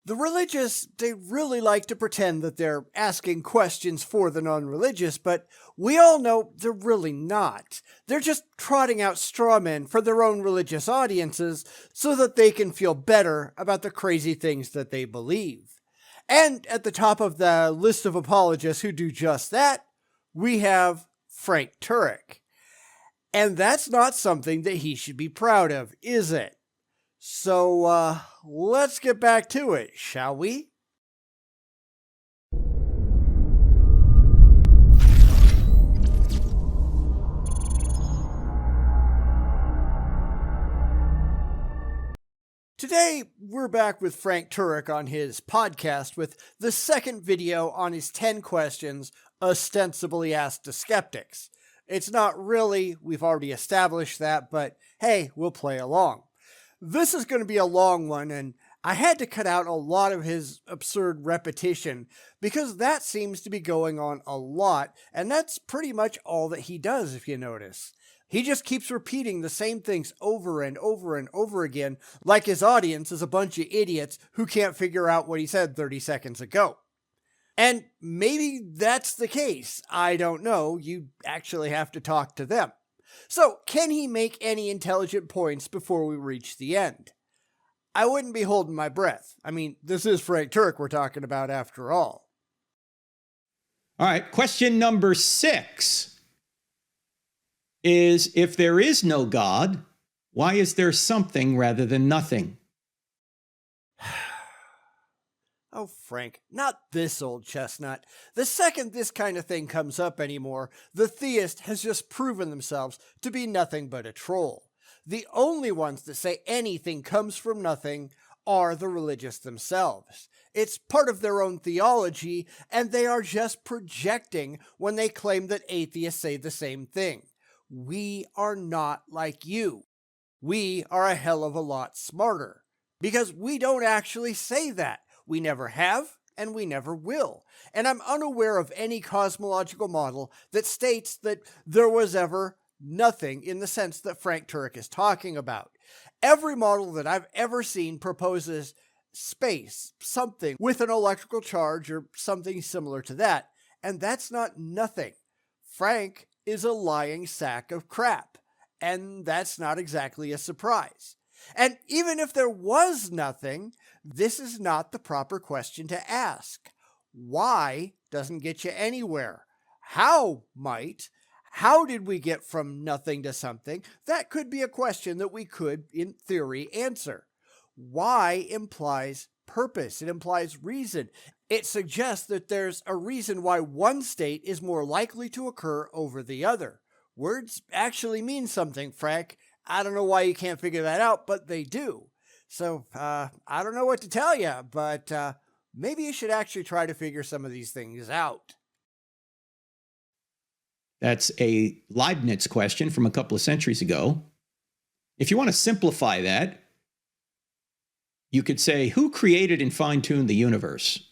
The religious, they really like to pretend that they're asking questions for the non-religious, but we all know they're really not. They're just trotting out straw men for their own religious audiences so that they can feel better about the crazy things that they believe. And at the top of the list of apologists who do just that, we have Frank Turek. And that's not something that he should be proud of, is it? So, let's get back to it, shall we? Today, we're back with Frank Turek on his podcast with the second video on his 10 questions ostensibly asked to skeptics. It's not really, we've already established that, but hey, we'll play along. This is going to be a long one, and I had to cut out a lot of his absurd repetition because that seems to be going on a lot, and that's pretty much all that he does, if you notice. He just keeps repeating the same things over and over and over again, like his audience is a bunch of idiots who can't figure out what he said 30 seconds ago. And maybe that's the case. I don't know. You actually have to talk to them. So, can he make any intelligent points before we reach the end? I wouldn't be holding my breath. I mean, this is Frank Turek we're talking about after all. All right, question number 6 is, if there is no God, why is there something rather than nothing? Oh, Frank, not this old chestnut. The second this kind of thing comes up anymore, the theist has just proven themselves to be nothing but a troll. The only ones that say anything comes from nothing are the religious themselves. It's part of their own theology, and they are just projecting when they claim that atheists say the same thing. We are not like you. We are a hell of a lot smarter. Because we don't actually say that. We never have, and we never will. And I'm unaware of any cosmological model that states that there was ever nothing in the sense that Frank Turek is talking about. Every model that I've ever seen proposes space, something with an electrical charge or something similar to that, and that's not nothing. Frank is a lying sack of crap, and that's not exactly a surprise. And even if there was nothing, this is not the proper question to ask. Why doesn't get you anywhere. How might. How did we get from nothing to something? That could be a question that we could, in theory, answer. Why implies purpose. It implies reason. It suggests that there's a reason why one state is more likely to occur over the other. Words actually mean something, Frank. I don't know why you can't figure that out, but they do. So, I don't know what to tell you, but maybe you should actually try to figure some of these things out. That's a Leibniz question from a couple of centuries ago. If you want to simplify that, you could say, who created and fine-tuned the universe?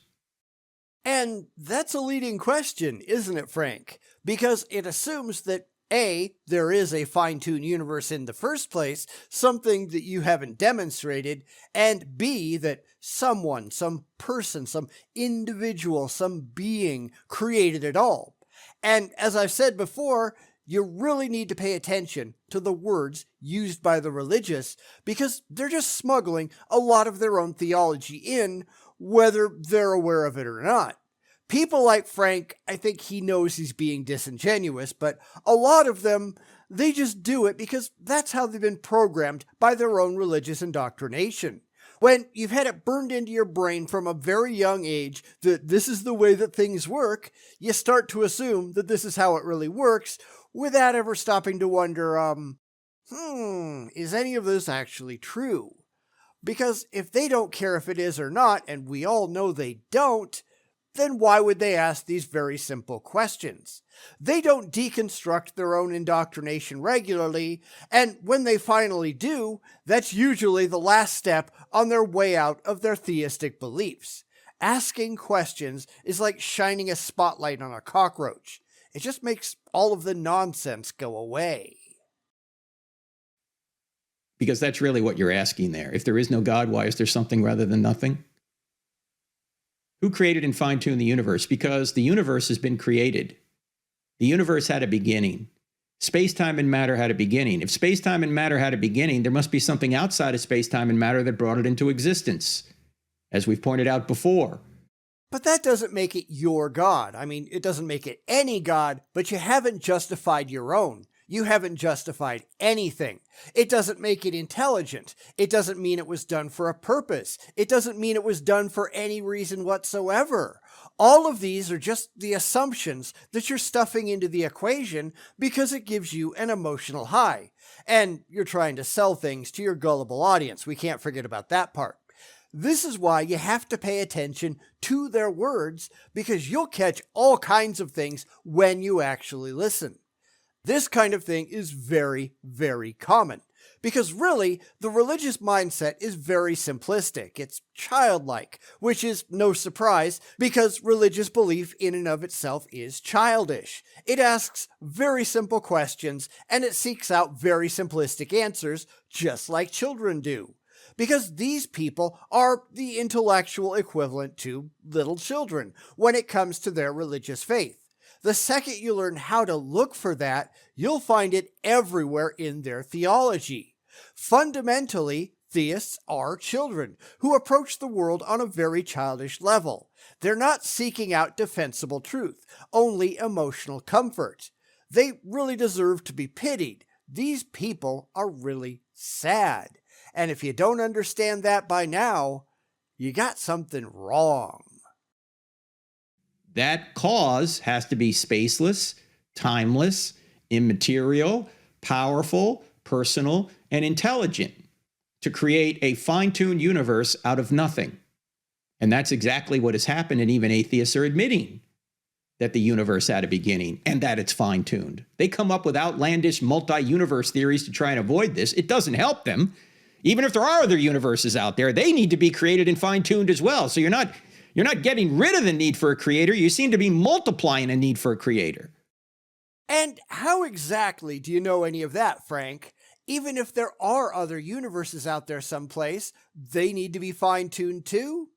And that's a leading question, isn't it, Frank? Because it assumes that A, there is a fine-tuned universe in the first place, something that you haven't demonstrated, and B, that someone, some person, some individual, some being created it all. And as I've said before, you really need to pay attention to the words used by the religious because they're just smuggling a lot of their own theology in, whether they're aware of it or not. People like Frank, I think he knows he's being disingenuous, but a lot of them, they just do it because that's how they've been programmed by their own religious indoctrination. When you've had it burned into your brain from a very young age that this is the way that things work, you start to assume that this is how it really works without ever stopping to wonder, is any of this actually true? Because if they don't care if it is or not, and we all know they don't, then why would they ask these very simple questions? They don't deconstruct their own indoctrination regularly, and when they finally do, that's usually the last step on their way out of their theistic beliefs. Asking questions is like shining a spotlight on a cockroach. It just makes all of the nonsense go away. Because that's really what you're asking there. If there is no God, why is there something rather than nothing? Who created and fine-tuned the universe? Because the universe has been created. The universe had a beginning. Space-time and matter had a beginning. If space-time and matter had a beginning, there must be something outside of space-time and matter that brought it into existence, as we've pointed out before. But that doesn't make it your God. I mean, it doesn't make it any God, but you haven't justified your own. You haven't justified anything. It doesn't make it intelligent. It doesn't mean it was done for a purpose. It doesn't mean it was done for any reason whatsoever. All of these are just the assumptions that you're stuffing into the equation because it gives you an emotional high. And you're trying to sell things to your gullible audience. We can't forget about that part. This is why you have to pay attention to their words, because you'll catch all kinds of things when you actually listen. This kind of thing is very, very common, because really, the religious mindset is very simplistic. It's childlike, which is no surprise, because religious belief in and of itself is childish. It asks very simple questions, and it seeks out very simplistic answers, just like children do. Because these people are the intellectual equivalent to little children when it comes to their religious faith. The second you learn how to look for that, you'll find it everywhere in their theology. Fundamentally, theists are children who approach the world on a very childish level. They're not seeking out defensible truth, only emotional comfort. They really deserve to be pitied. These people are really sad. And if you don't understand that by now, you got something wrong. That cause has to be spaceless, timeless, immaterial, powerful, personal, and intelligent to create a fine-tuned universe out of nothing. And that's exactly what has happened, and even atheists are admitting that the universe had a beginning and that it's fine-tuned. They come up with outlandish multi-universe theories to try and avoid this. It doesn't help them. Even if there are other universes out there, they need to be created and fine-tuned as well. So you're not getting rid of the need for a creator. You seem to be multiplying a need for a creator. And how exactly do you know any of that, Frank? Even if there are other universes out there someplace, they need to be fine-tuned too?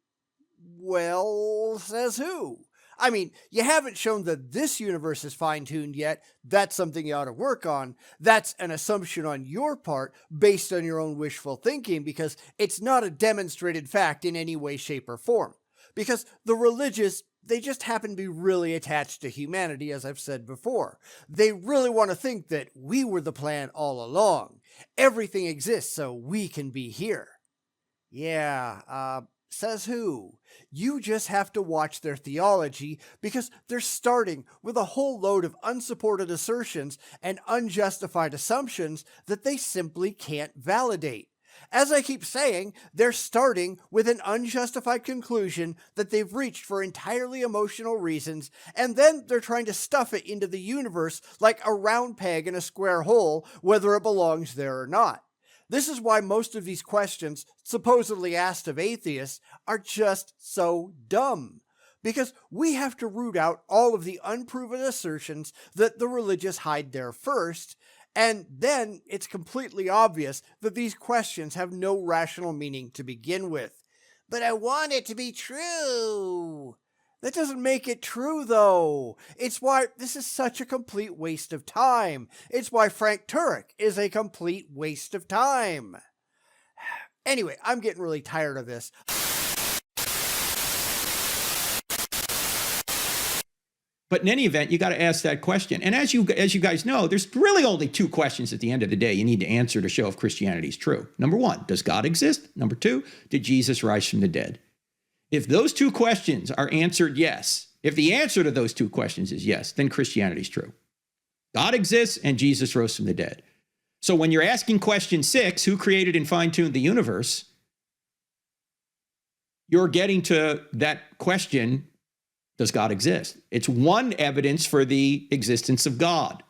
Well, says who? I mean, you haven't shown that this universe is fine-tuned yet. That's something you ought to work on. That's an assumption on your part based on your own wishful thinking, because it's not a demonstrated fact in any way, shape, or form. Because the religious, they just happen to be really attached to humanity, as I've said before. They really want to think that we were the plan all along. Everything exists so we can be here. Yeah, says who? You just have to watch their theology, because they're starting with a whole load of unsupported assertions and unjustified assumptions that they simply can't validate. As I keep saying, they're starting with an unjustified conclusion that they've reached for entirely emotional reasons, and then they're trying to stuff it into the universe like a round peg in a square hole, whether it belongs there or not. This is why most of these questions, supposedly asked of atheists, are just so dumb. Because we have to root out all of the unproven assertions that the religious hide there first, and then it's completely obvious that these questions have no rational meaning to begin with. But I want it to be true. That doesn't make it true, though. It's why this is such a complete waste of time. It's why Frank Turek is a complete waste of time. Anyway, I'm getting really tired of this. But in any event, you got to ask that question. And as you guys know, there's really only two questions at the end of the day you need to answer to show if Christianity is true. Number one, does God exist? Number two, did Jesus rise from the dead? If those two questions are answered yes, if the answer to those two questions is yes, then Christianity is true. God exists and Jesus rose from the dead. So when you're asking question 6, who created and fine-tuned the universe, you're getting to that question, does God exist? It's one evidence for the existence of God.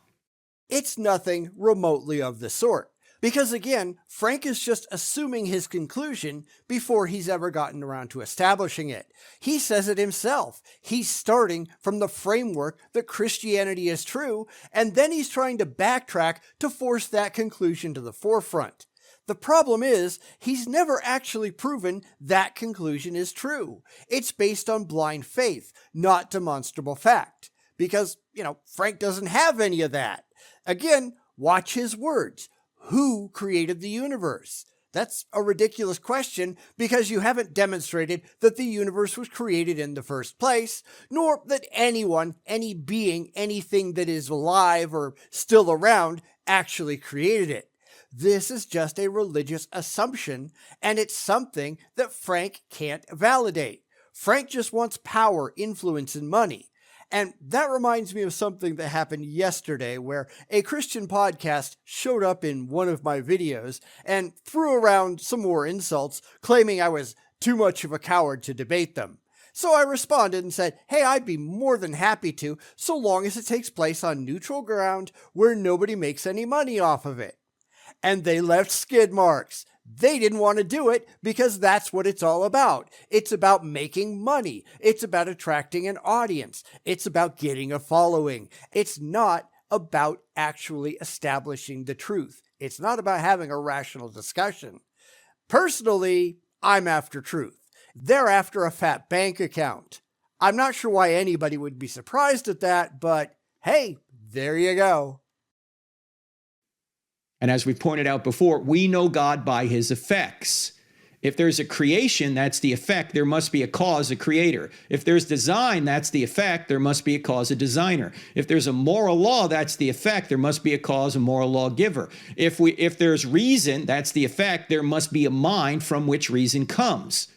It's nothing remotely of the sort. Because again, Frank is just assuming his conclusion before he's ever gotten around to establishing it. He says it himself. He's starting from the framework that Christianity is true, and then he's trying to backtrack to force that conclusion to the forefront. The problem is, he's never actually proven that conclusion is true. It's based on blind faith, not demonstrable fact. Because, Frank doesn't have any of that. Again, watch his words. Who created the universe? That's a ridiculous question because you haven't demonstrated that the universe was created in the first place, nor that anyone, any being, anything that is alive or still around actually created it. This is just a religious assumption, and it's something that Frank can't validate. Frank just wants power, influence, and money. And that reminds me of something that happened yesterday where a Christian podcast showed up in one of my videos and threw around some more insults, claiming I was too much of a coward to debate them. So I responded and said, hey, I'd be more than happy to, so long as it takes place on neutral ground where nobody makes any money off of it. And they left skid marks. They didn't want to do it because that's what it's all about. It's about making money. It's about attracting an audience. It's about getting a following. It's not about actually establishing the truth. It's not about having a rational discussion. Personally, I'm after truth. They're after a fat bank account. I'm not sure why anybody would be surprised at that, but hey, there you go. And as we pointed out before, we know God by his effects. If there's a creation, that's the effect. There must be a cause, a creator. If there's design, that's the effect. There must be a cause, a designer. If there's a moral law, that's the effect. There must be a cause, a moral law giver. If there's reason, that's the effect. There must be a mind from which reason comes.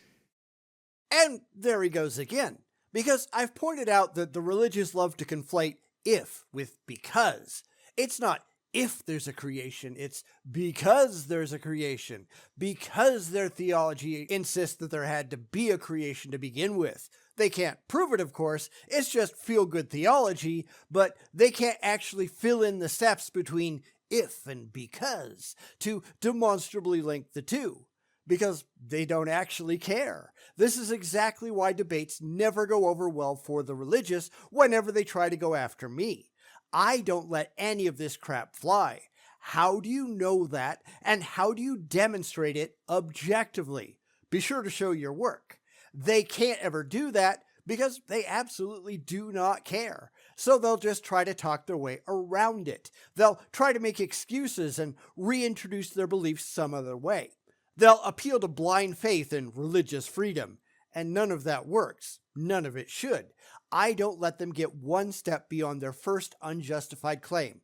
And there he goes again. Because I've pointed out that the religious love to conflate if with because. It's not if there's a creation, it's because there's a creation, because their theology insists that there had to be a creation to begin with. They can't prove it, of course, it's just feel-good theology, but they can't actually fill in the steps between if and because to demonstrably link the two, because they don't actually care. This is exactly why debates never go over well for the religious whenever they try to go after me. I don't let any of this crap fly. How do you know that, and how do you demonstrate it objectively? Be sure to show your work. They can't ever do that because they absolutely do not care. So they'll just try to talk their way around it. They'll try to make excuses and reintroduce their beliefs some other way. They'll appeal to blind faith and religious freedom, and none of that works. None of it should. I don't let them get one step beyond their first unjustified claim.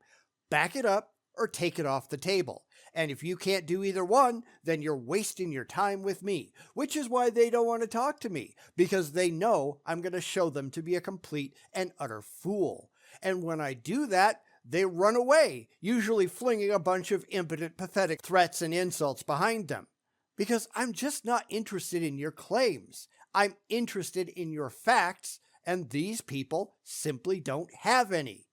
Back it up or take it off the table. And if you can't do either one, then you're wasting your time with me, which is why they don't want to talk to me, because they know I'm going to show them to be a complete and utter fool. And when I do that, they run away, usually flinging a bunch of impotent, pathetic threats and insults behind them. Because I'm just not interested in your claims. I'm interested in your facts, and these people simply don't have any.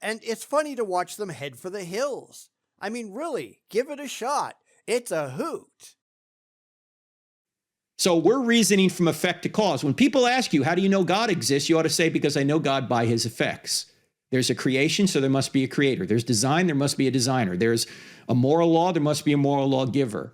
And it's funny to watch them head for the hills. I mean, really, give it a shot. It's a hoot. So we're reasoning from effect to cause. When people ask you, how do you know God exists? You ought to say, because I know God by his effects. There's a creation, so there must be a creator. There's design, there must be a designer. There's a moral law, there must be a moral law giver.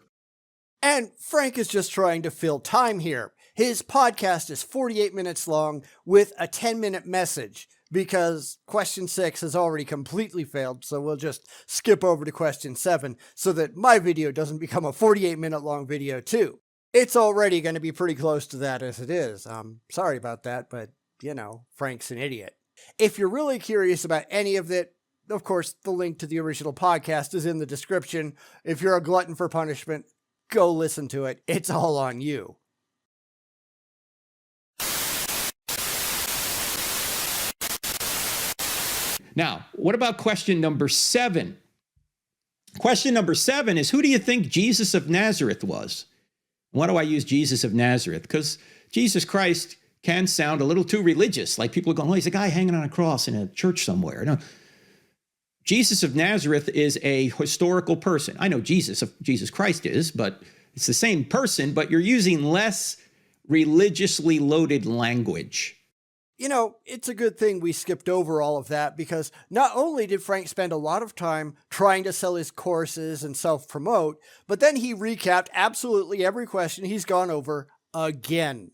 And Frank is just trying to fill time here. His podcast is 48 minutes long with a 10-minute message because question 6 has already completely failed, so we'll just skip over to question 7 so that my video doesn't become a 48-minute long video too. It's already going to be pretty close to that as it is. Sorry about that, but, Frank's an idiot. If you're really curious about any of it, of course, the link to the original podcast is in the description. If you're a glutton for punishment, go listen to it. It's all on you. Now, what about question number 7? Question number 7 is, who do you think Jesus of Nazareth was? Why do I use Jesus of Nazareth? Because Jesus Christ can sound a little too religious. Like people are going, oh, he's a guy hanging on a cross in a church somewhere. No. Jesus of Nazareth is a historical person. I know Jesus Christ is, but it's the same person, but you're using less religiously loaded language. It's a good thing we skipped over all of that because not only did Frank spend a lot of time trying to sell his courses and self promote, but then he recapped absolutely every question he's gone over again.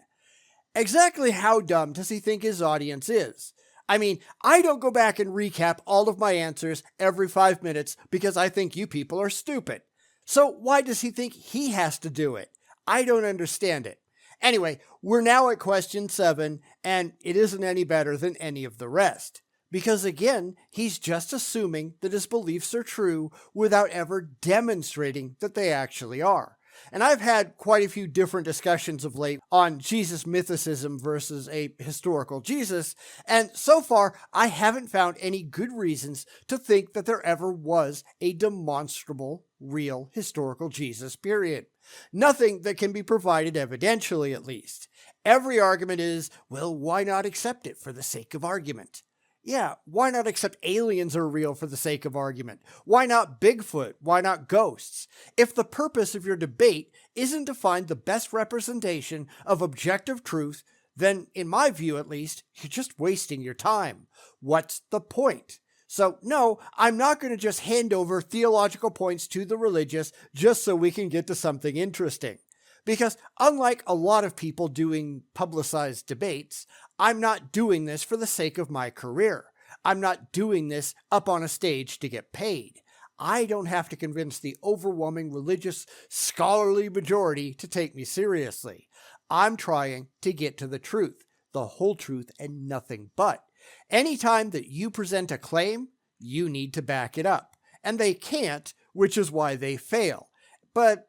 Exactly how dumb does he think his audience is? I mean, I don't go back and recap all of my answers every 5 minutes because I think you people are stupid. So why does he think he has to do it? I don't understand it. Anyway, we're now at question 7, and it isn't any better than any of the rest. Because again, he's just assuming that his beliefs are true without ever demonstrating that they actually are. And I've had quite a few different discussions of late on Jesus mythicism versus a historical Jesus, and so far I haven't found any good reasons to think that there ever was a demonstrable, real historical Jesus, period. Nothing that can be provided evidentially, at least. Every argument is, well, why not accept it for the sake of argument? Yeah, why not accept aliens are real for the sake of argument? Why not Bigfoot? Why not ghosts? If the purpose of your debate isn't to find the best representation of objective truth, then, in my view at least, you're just wasting your time. What's the point? So, no, I'm not going to just hand over theological points to the religious just so we can get to something interesting. Because unlike a lot of people doing publicized debates, I'm not doing this for the sake of my career. I'm not doing this up on a stage to get paid. I don't have to convince the overwhelming religious scholarly majority to take me seriously. I'm trying to get to the truth, the whole truth and nothing but. Anytime that you present a claim, you need to back it up. And they can't, which is why they fail. But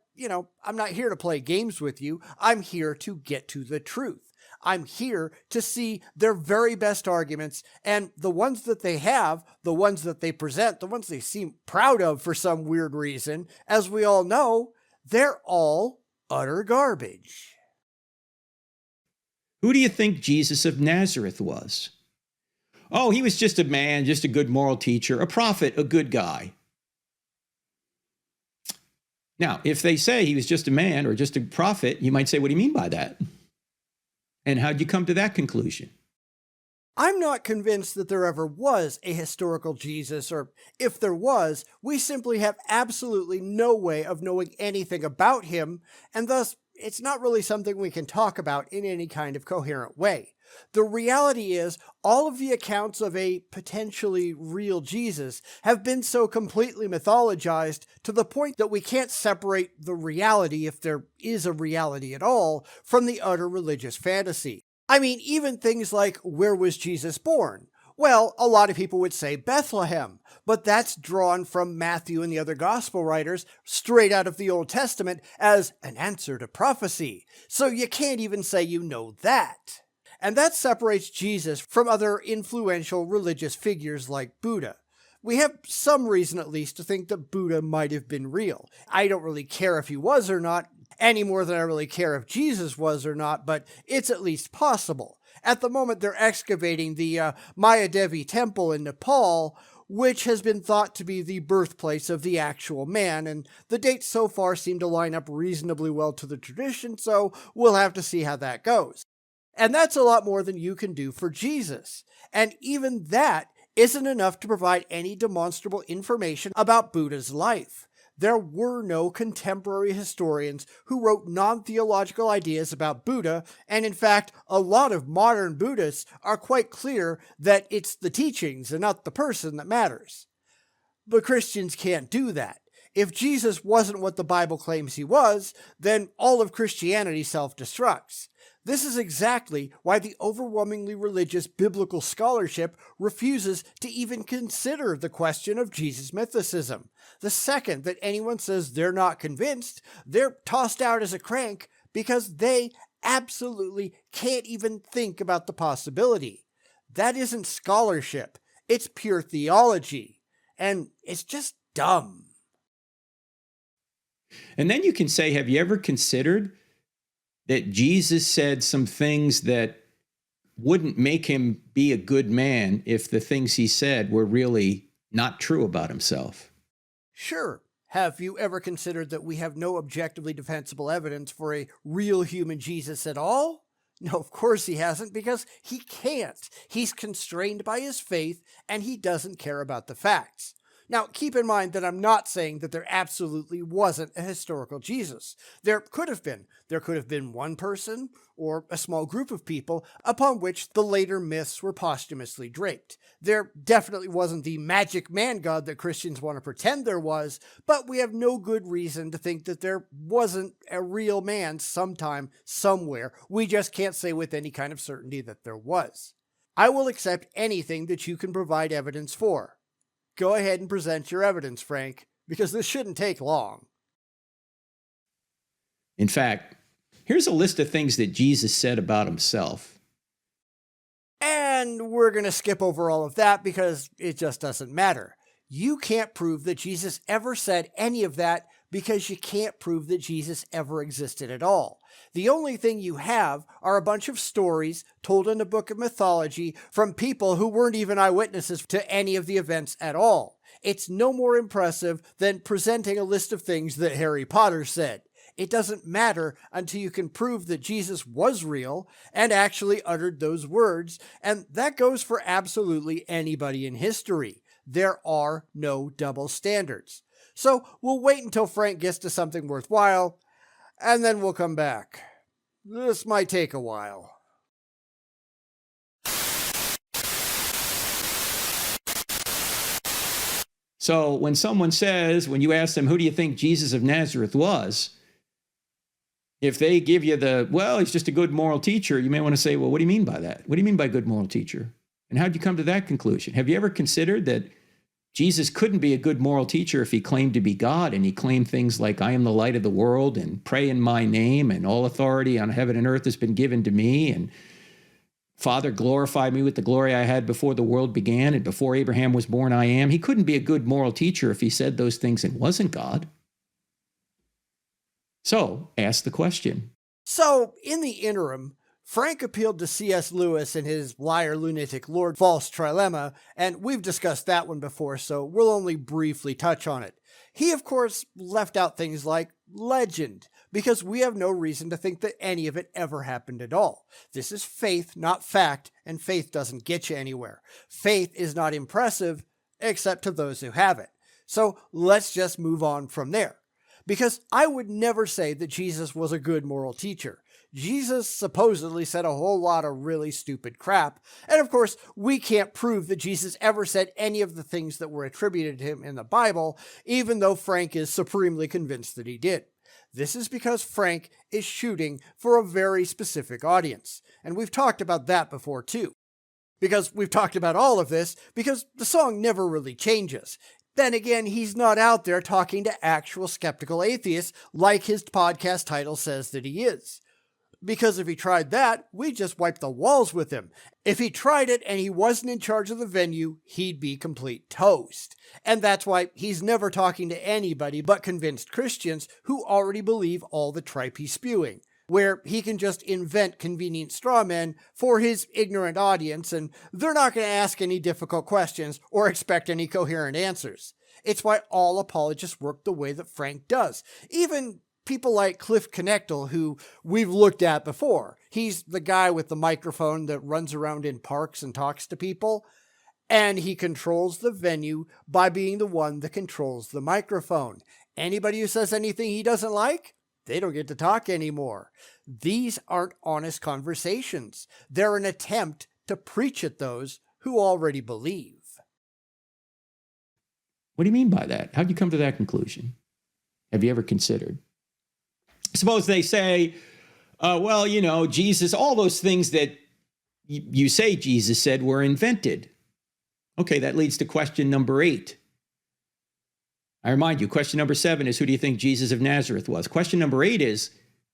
I'm not here to play games with you. I'm here to get to the truth. I'm here to see their very best arguments, and the ones that they have, the ones that they present, the ones they seem proud of for some weird reason, as we all know, they're all utter garbage. Who do you think Jesus of Nazareth was? Oh, he was just a man, just a good moral teacher, a prophet, a good guy. Now, if they say he was just a man or just a prophet, you might say, what do you mean by that? And how'd you come to that conclusion? I'm not convinced that there ever was a historical Jesus, or if there was, we simply have absolutely no way of knowing anything about him, and thus it's not really something we can talk about in any kind of coherent way. The reality is, all of the accounts of a potentially real Jesus have been so completely mythologized to the point that we can't separate the reality, if there is a reality at all, from the utter religious fantasy. I mean, even things like, where was Jesus born? Well, a lot of people would say Bethlehem, but that's drawn from Matthew and the other gospel writers straight out of the Old Testament as an answer to prophecy. So you can't even say you know that. And that separates Jesus from other influential religious figures like Buddha. We have some reason at least to think that Buddha might have been real. I don't really care if he was or not, any more than I really care if Jesus was or not, but it's at least possible. At the moment, they're excavating the Mayadevi temple in Nepal, which has been thought to be the birthplace of the actual man, and the dates so far seem to line up reasonably well to the tradition, so we'll have to see how that goes. And that's a lot more than you can do for Jesus. And even that isn't enough to provide any demonstrable information about Buddha's life. There were no contemporary historians who wrote non-theological ideas about Buddha, and in fact, a lot of modern Buddhists are quite clear that it's the teachings and not the person that matters. But Christians can't do that. If Jesus wasn't what the Bible claims he was, then all of Christianity self-destructs. This is exactly why the overwhelmingly religious biblical scholarship refuses to even consider the question of Jesus mythicism. The second that anyone says they're not convinced, they're tossed out as a crank because they absolutely can't even think about the possibility. That isn't scholarship. It's pure theology. And it's just dumb. And then you can say, have you ever considered that Jesus said some things that wouldn't make him be a good man if the things he said were really not true about himself? Sure. Have you ever considered that we have no objectively defensible evidence for a real human Jesus at all? No, of course he hasn't, because he can't. He's constrained by his faith, and he doesn't care about the facts. Now, keep in mind that I'm not saying that there absolutely wasn't a historical Jesus. There could have been. There could have been one person or a small group of people upon which the later myths were posthumously draped. There definitely wasn't the magic man god that Christians want to pretend there was, but we have no good reason to think that there wasn't a real man sometime, somewhere. We just can't say with any kind of certainty that there was. I will accept anything that you can provide evidence for. Go ahead and present your evidence, Frank, because this shouldn't take long. In fact, here's a list of things that Jesus said about himself. And we're going to skip over all of that because it just doesn't matter. You can't prove that Jesus ever said any of that because you can't prove that Jesus ever existed at all. The only thing you have are a bunch of stories told in a book of mythology from people who weren't even eyewitnesses to any of the events at all. It's no more impressive than presenting a list of things that Harry Potter said. It doesn't matter until you can prove that Jesus was real and actually uttered those words, and that goes for absolutely anybody in history. There are no double standards. So we'll wait until Frank gets to something worthwhile, and then we'll come back. This might take a while. So when someone says, when you ask them, who do you think Jesus of Nazareth was? If they give you well, he's just a good moral teacher, you may want to say, well, what do you mean by that? What do you mean by good moral teacher? And how'd you come to that conclusion? Have you ever considered that Jesus couldn't be a good moral teacher if he claimed to be God and he claimed things like, I am the light of the world and pray in my name and all authority on heaven and earth has been given to me and Father, glorify me with the glory I had before the world began and before Abraham was born, I am. He couldn't be a good moral teacher if he said those things and wasn't God. So, ask the question. So, in the interim, Frank appealed to C.S. Lewis in his Liar, Lunatic, Lord, False Trilemma, and we've discussed that one before, so we'll only briefly touch on it. He, of course, left out things like legend, because we have no reason to think that any of it ever happened at all. This is faith, not fact, and faith doesn't get you anywhere. Faith is not impressive, except to those who have it. So let's just move on from there. Because I would never say that Jesus was a good moral teacher. Jesus supposedly said a whole lot of really stupid crap, and of course, we can't prove that Jesus ever said any of the things that were attributed to him in the Bible, even though Frank is supremely convinced that he did. This is because Frank is shooting for a very specific audience, and we've talked about that before too. Because we've talked about all of this, because the song never really changes. Then again, he's not out there talking to actual skeptical atheists like his podcast title says that he is. Because if he tried that, we'd just wipe the walls with him. If he tried it and he wasn't in charge of the venue, he'd be complete toast. And that's why he's never talking to anybody but convinced Christians who already believe all the tripe he's spewing, where he can just invent convenient straw men for his ignorant audience, and they're not going to ask any difficult questions or expect any coherent answers. It's why all apologists work the way that Frank does. Even people like Cliff Knechtel, who we've looked at before. He's the guy with the microphone that runs around in parks and talks to people, and he controls the venue by being the one that controls the microphone. Anybody who says anything he doesn't like, they don't get to talk anymore. These aren't honest conversations. They're an attempt to preach at those who already believe. What do you mean by that? How'd you come to that conclusion? Have you ever considered? Suppose they say, well, you know, Jesus, all those things that you say Jesus said were invented. Okay, that leads to question number 8. I remind you, question number 7 is, who do you think Jesus of Nazareth was? Question number 8 is,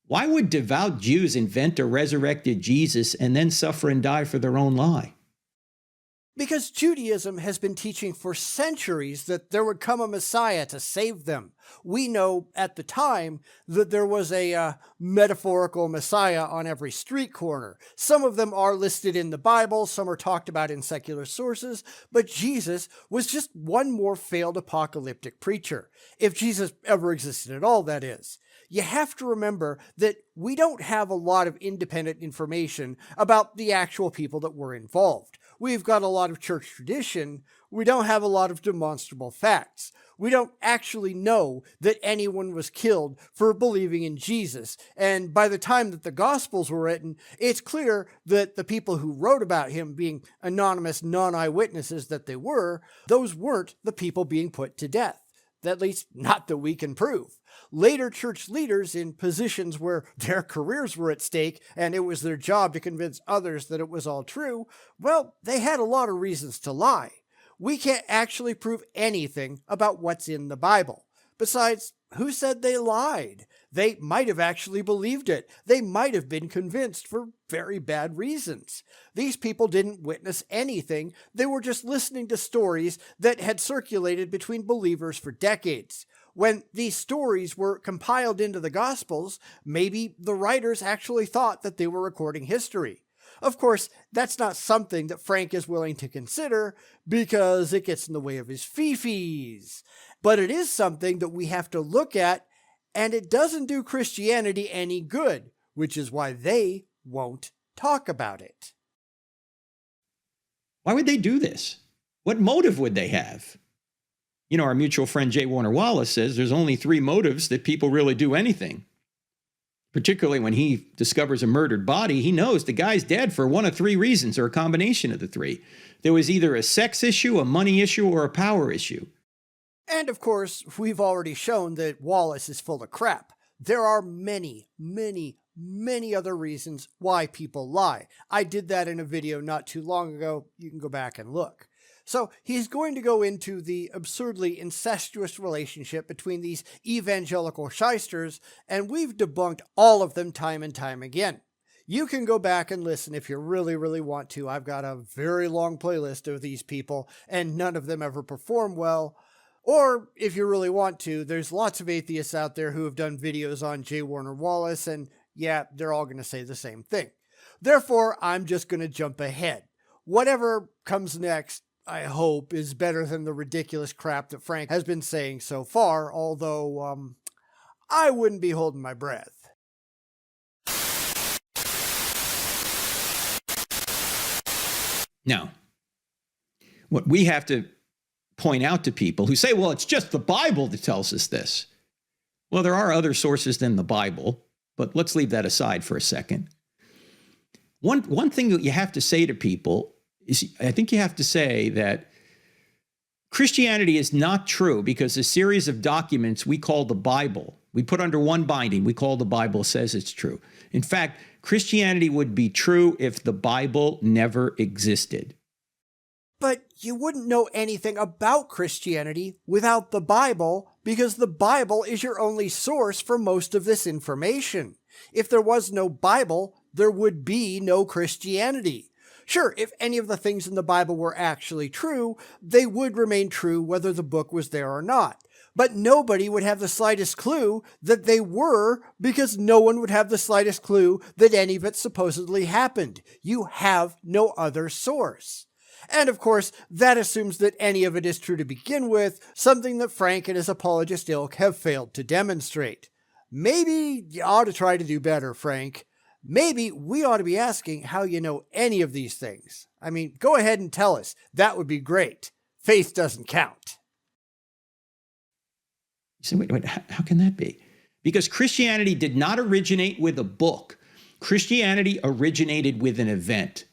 why would devout Jews invent a resurrected Jesus and then suffer and die for their own lie? Because Judaism has been teaching for centuries that there would come a Messiah to save them. We know at the time that there was a metaphorical Messiah on every street corner. Some of them are listed in the Bible, some are talked about in secular sources, but Jesus was just one more failed apocalyptic preacher. If Jesus ever existed at all, that is. You have to remember that we don't have a lot of independent information about the actual people that were involved. We've got a lot of church tradition. We don't have a lot of demonstrable facts. We don't actually know that anyone was killed for believing in Jesus. And by the time that the Gospels were written, it's clear that the people who wrote about him, being anonymous non-eyewitnesses that they were, those weren't the people being put to death. At least not that we can prove. Later church leaders in positions where their careers were at stake and it was their job to convince others that it was all true, well, they had a lot of reasons to lie. We can't actually prove anything about what's in the Bible. Besides, who said they lied? They might have actually believed it. They might have been convinced for very bad reasons. These people didn't witness anything. They were just listening to stories that had circulated between believers for decades. When these stories were compiled into the Gospels, maybe the writers actually thought that they were recording history. Of course, that's not something that Frank is willing to consider because it gets in the way of his fee-fees. But it is something that we have to look at, and it doesn't do Christianity any good, which is why they won't talk about it. Why would they do this? What motive would they have? You know, our mutual friend J. Warner Wallace says there's only 3 motives that people really do anything. Particularly when he discovers a murdered body, he knows the guy's dead for one of 3 reasons, or a combination of the 3. There was either a sex issue, a money issue, or a power issue. And of course, we've already shown that Wallace is full of crap. There are many other reasons why people lie. I did that in a video not too long ago. You can go back and look. So he's going to go into the absurdly incestuous relationship between these evangelical shysters, and we've debunked all of them time and time again. You can go back and listen if you really want to. I've got a very long playlist of these people, and none of them ever perform well. Or, if you really want to, there's lots of atheists out there who have done videos on J. Warner Wallace, and yeah, they're all going to say the same thing. Therefore, I'm just going to jump ahead. Whatever comes next, I hope, is better than the ridiculous crap that Frank has been saying so far, although, I wouldn't be holding my breath. Now, what we have to point out to people who say, well, it's just the Bible that tells us this. Well, there are other sources than the Bible, but let's leave that aside for a second. One thing that you have to say to people is, I think you have to say that Christianity is not true because a series of documents we call the Bible, we put under one binding, we call the Bible, says it's true. In fact, Christianity would be true if the Bible never existed. But you wouldn't know anything about Christianity without the Bible, because the Bible is your only source for most of this information. If there was no Bible, there would be no Christianity. Sure, if any of the things in the Bible were actually true, they would remain true whether the book was there or not. But nobody would have the slightest clue that they were, because no one would have the slightest clue that any of it supposedly happened. You have no other source. And of course, that assumes that any of it is true to begin with, something that Frank and his apologist ilk have failed to demonstrate. Maybe you ought to try to do better, Frank. Maybe we ought to be asking how you know any of these things. I mean, go ahead and tell us. That would be great. Faith doesn't count. You say, wait, how can that be? Because Christianity did not originate with a book. Christianity originated with an event,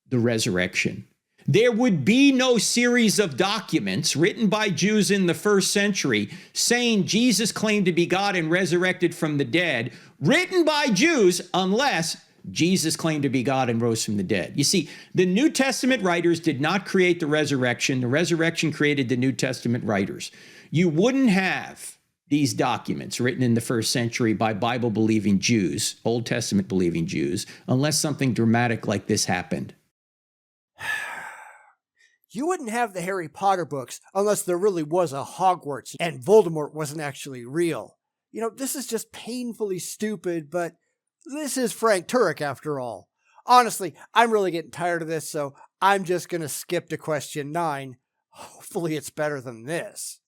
the resurrection. There would be no series of documents written by Jews in the first century saying Jesus claimed to be God and resurrected from the dead, written by Jews, unless Jesus claimed to be God and rose from the dead. You see, the New Testament writers did not create the resurrection. The resurrection created the New Testament writers. You wouldn't have these documents written in the first century by Bible-believing Jews, Old Testament-believing Jews, unless something dramatic like this happened. You wouldn't have the Harry Potter books unless there really was a Hogwarts and Voldemort wasn't actually real. You know, this is just painfully stupid, but this is Frank Turek after all. Honestly, I'm really getting tired of this, so I'm just going to skip to question 9. Hopefully it's better than this.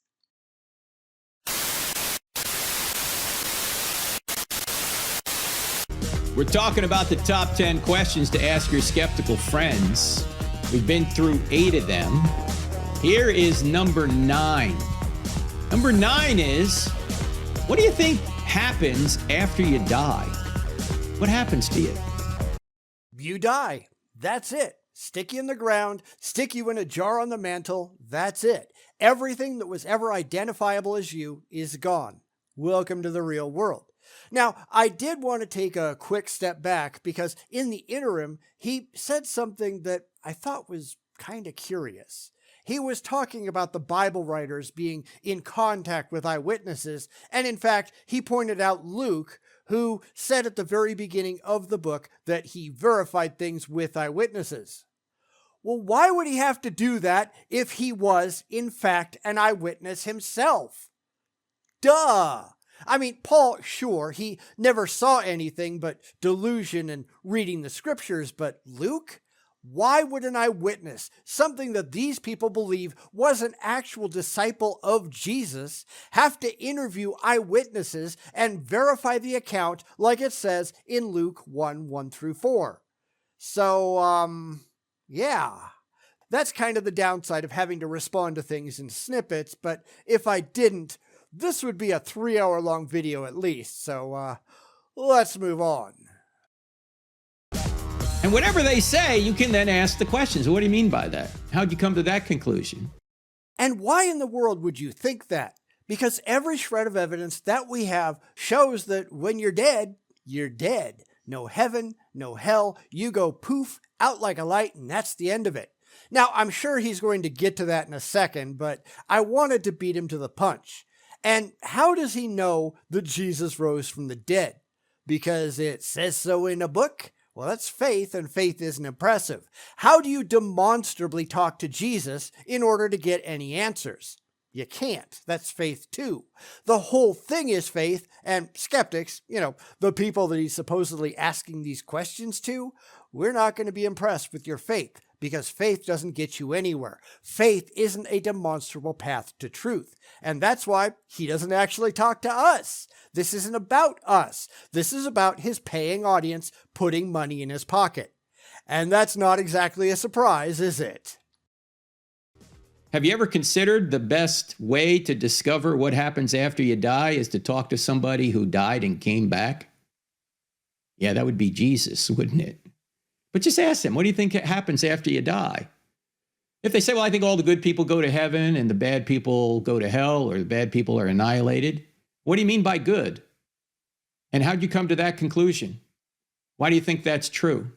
We're talking about the top 10 questions to ask your skeptical friends. We've been through 8 of them. Here is number 9. Number 9 is, what do you think happens after you die? What happens to you? You die. That's it. Stick you in the ground, stick you in a jar on the mantle. That's it. Everything that was ever identifiable as you is gone. Welcome to the real world. Now, I did want to take a quick step back because in the interim, he said something that I thought was kind of curious. He was talking about the Bible writers being in contact with eyewitnesses, and in fact, he pointed out Luke, who said at the very beginning of the book that he verified things with eyewitnesses. Well, why would he have to do that if he was, in fact, an eyewitness himself? Duh! I mean, Paul, sure, he never saw anything but delusion and reading the scriptures, but Luke? Why would an eyewitness, something that these people believe was an actual disciple of Jesus, have to interview eyewitnesses and verify the account like it says in Luke 1:1-4? So, yeah, that's kind of the downside of having to respond to things in snippets, but if I didn't, this would be a 3-hour-long video at least, so let's move on. And whatever they say, you can then ask the questions. What do you mean by that? How'd you come to that conclusion? And why in the world would you think that? Because every shred of evidence that we have shows that when you're dead, you're dead. No heaven, no hell. You go poof, out like a light, and that's the end of it. Now, I'm sure he's going to get to that in a second, but I wanted to beat him to the punch. And how does he know that Jesus rose from the dead? Because it says so in a book? Well, that's faith, and faith isn't impressive. How do you demonstrably talk to Jesus in order to get any answers? You can't. That's faith too. The whole thing is faith, and skeptics, the people that he's supposedly asking these questions to, we're not going to be impressed with your faith, because faith doesn't get you anywhere. Faith isn't a demonstrable path to truth. And that's why he doesn't actually talk to us. This isn't about us. This is about his paying audience putting money in his pocket. And that's not exactly a surprise, is it? Have you ever considered the best way to discover what happens after you die is to talk to somebody who died and came back? Yeah, that would be Jesus, wouldn't it? But just ask them, what do you think happens after you die? If they say, well, I think all the good people go to heaven and the bad people go to hell, or the bad people are annihilated, what do you mean by good? And how'd you come to that conclusion? Why do you think that's true?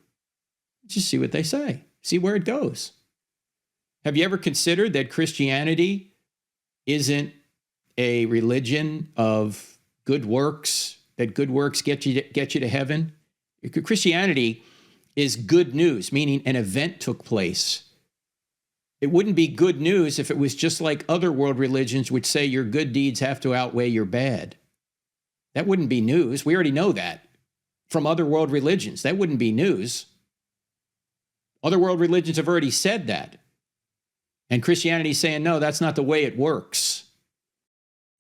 Just see what they say. See where it goes. Have you ever considered that Christianity isn't a religion of good works, that good works get you to heaven? Christianity is good news, meaning an event took place. It wouldn't be good news if it was just like other world religions which say your good deeds have to outweigh your bad. That wouldn't be news. We already know that from other world religions. That wouldn't be news. Other world religions have already said that. And Christianity's saying, no, that's not the way it works.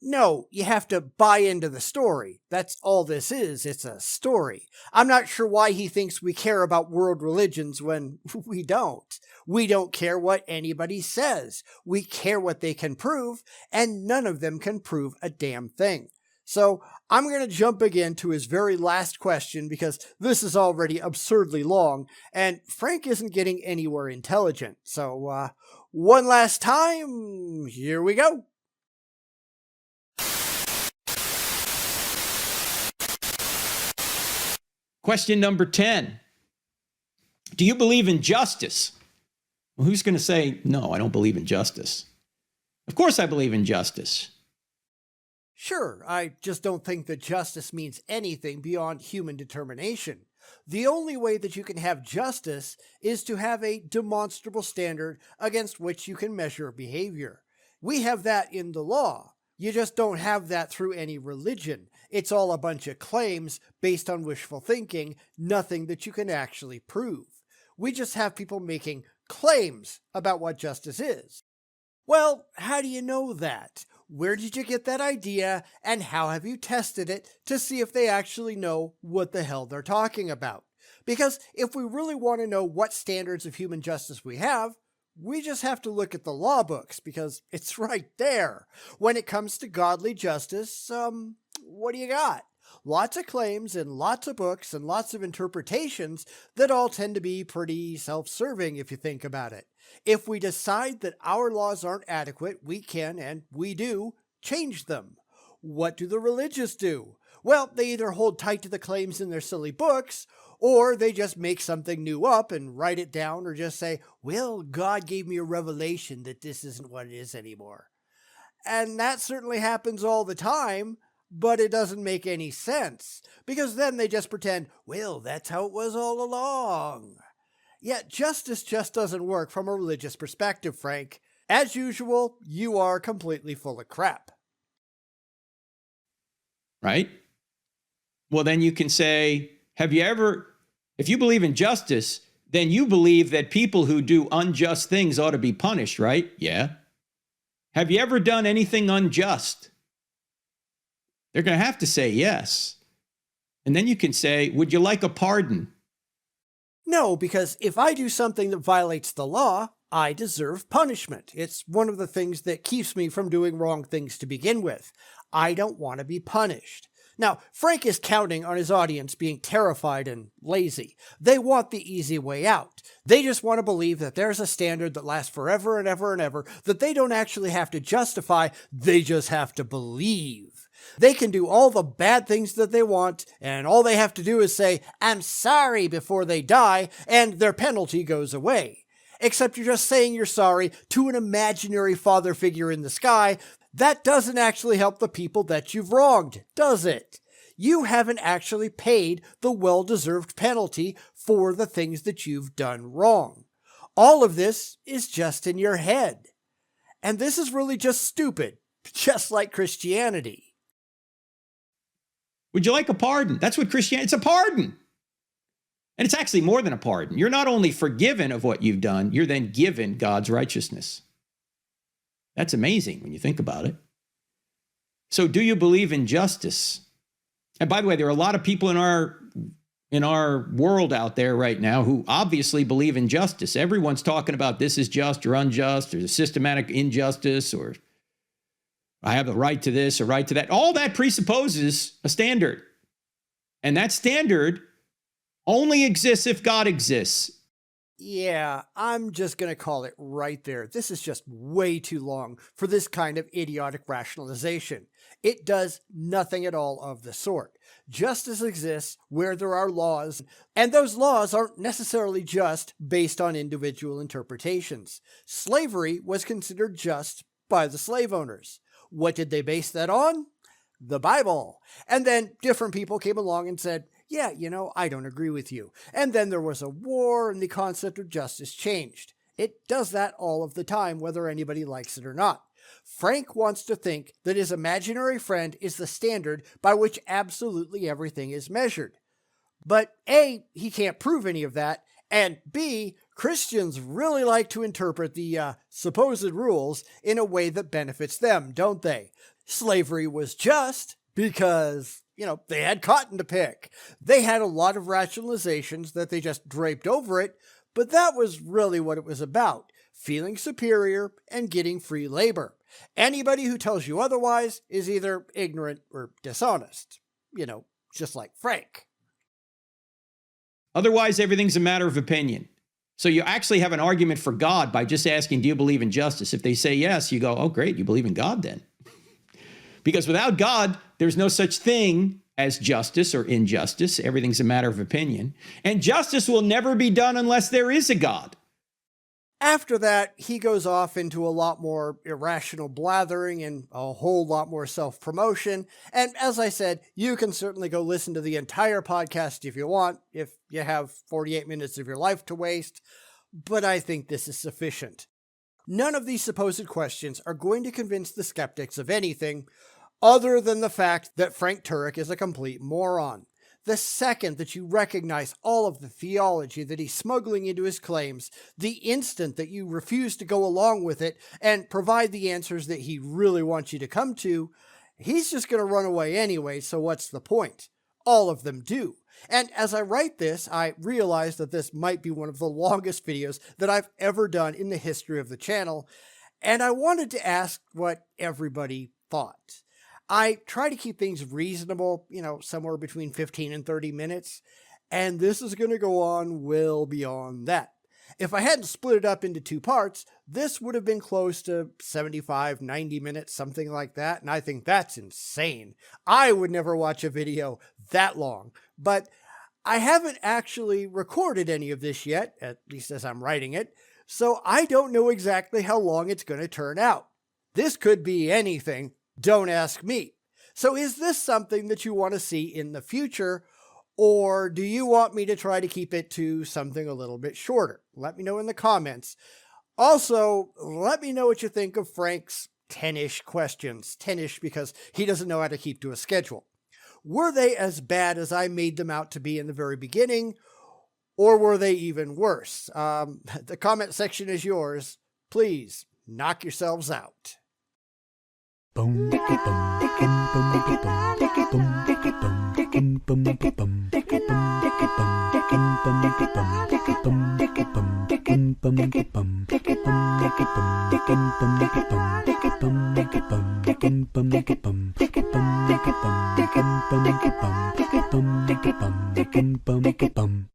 No, you have to buy into the story. That's all this is. It's a story. I'm not sure why he thinks we care about world religions when we don't. We don't care what anybody says. We care what they can prove, and none of them can prove a damn thing. So I'm going to jump again to his very last question because this is already absurdly long, and Frank isn't getting anywhere intelligent. So one last time, here we go. Question number 10. Do you believe in justice? Well, who's going to say, no, I don't believe in justice? Of course I believe in justice. Sure, I just don't think that justice means anything beyond human determination. The only way that you can have justice is to have a demonstrable standard against which you can measure behavior. We have that in the law. You just don't have that through any religion. It's all a bunch of claims based on wishful thinking, nothing that you can actually prove. We just have people making claims about what justice is. Well, how do you know that? Where did you get that idea, and how have you tested it to see if they actually know what the hell they're talking about? Because if we really want to know what standards of human justice we have, we just have to look at the law books, because it's right there. When it comes to godly justice, what do you got? Lots of claims and lots of books and lots of interpretations that all tend to be pretty self-serving if you think about it. If we decide that our laws aren't adequate, we can, and we do, change them. What do the religious do? Well, they either hold tight to the claims in their silly books, or they just make something new up and write it down, or just say, well, God gave me a revelation that this isn't what it is anymore. And that certainly happens all the time, but it doesn't make any sense, because then they just pretend, well, that's how it was all along. Yet justice just doesn't work from a religious perspective, Frank. As usual, you are completely full of crap. Right? Well, then you can say, if you believe in justice, then you believe that people who do unjust things ought to be punished, right? Yeah. Have you ever done anything unjust? They're going to have to say yes. And then you can say, would you like a pardon? No, because if I do something that violates the law, I deserve punishment. It's one of the things that keeps me from doing wrong things to begin with. I don't want to be punished. Now, Frank is counting on his audience being terrified and lazy. They want the easy way out. They just want to believe that there's a standard that lasts forever and ever and ever, that they don't actually have to justify, they just have to believe. They can do all the bad things that they want, and all they have to do is say, I'm sorry, before they die, and their penalty goes away. Except you're just saying you're sorry to an imaginary father figure in the sky. That doesn't actually help the people that you've wronged, does it? You haven't actually paid the well-deserved penalty for the things that you've done wrong. All of this is just in your head. And this is really just stupid, just like Christianity. Would you like a pardon? That's what Christianity, it's a pardon. And it's actually more than a pardon. You're not only forgiven of what you've done, you're then given God's righteousness. That's amazing when you think about it. So do you believe in justice? And by the way, there are a lot of people in our world out there right now who obviously believe in justice. Everyone's talking about this is just or unjust, or systematic injustice, or I have a right to this or right to that. All that presupposes a standard. And that standard only exists if God exists. Yeah, I'm just going to call it right there. This is just way too long for this kind of idiotic rationalization. It does nothing at all of the sort. Justice exists where there are laws, and those laws aren't necessarily just based on individual interpretations. Slavery was considered just by the slave owners. What did they base that on? The Bible. And then different people came along and said, yeah, I don't agree with you. And then there was a war and the concept of justice changed. It does that all of the time, whether anybody likes it or not. Frank wants to think that his imaginary friend is the standard by which absolutely everything is measured. But A, he can't prove any of that, and B, Christians really like to interpret the supposed rules in a way that benefits them, don't they? Slavery was just because, they had cotton to pick. They had a lot of rationalizations that they just draped over it, but that was really what it was about, feeling superior and getting free labor. Anybody who tells you otherwise is either ignorant or dishonest, just like Frank. Otherwise, everything's a matter of opinion. So you actually have an argument for God by just asking, do you believe in justice? If they say yes, you go, oh, great, you believe in God then. Because without God, there's no such thing as justice or injustice. Everything's a matter of opinion. And justice will never be done unless there is a God. After that, he goes off into a lot more irrational blathering and a whole lot more self-promotion. And as I said, you can certainly go listen to the entire podcast if you want, if you have 48 minutes of your life to waste. But I think this is sufficient. None of these supposed questions are going to convince the skeptics of anything other than the fact that Frank Turek is a complete moron. The second that you recognize all of the theology that he's smuggling into his claims, the instant that you refuse to go along with it and provide the answers that he really wants you to come to, he's just going to run away anyway, so what's the point? All of them do. And as I write this, I realize that this might be one of the longest videos that I've ever done in the history of the channel, and I wanted to ask what everybody thought. I try to keep things reasonable, somewhere between 15 and 30 minutes, and this is going to go on well beyond that. If I hadn't split it up into 2 parts, this would have been close to 75, 90 minutes, something like that, and I think that's insane. I would never watch a video that long, but I haven't actually recorded any of this yet, at least as I'm writing it, so I don't know exactly how long it's going to turn out. This could be anything. Don't ask me. So is this something that you want to see in the future, or do you want me to try to keep it to something a little bit shorter? Let me know in the comments. Also, let me know what you think of Frank's 10-ish questions. 10-ish because he doesn't know how to keep to a schedule. Were they as bad as I made them out to be in the very beginning, or were they even worse? The comment section is yours. Please knock yourselves out. Boom, boom, boom, boom, boom, boom.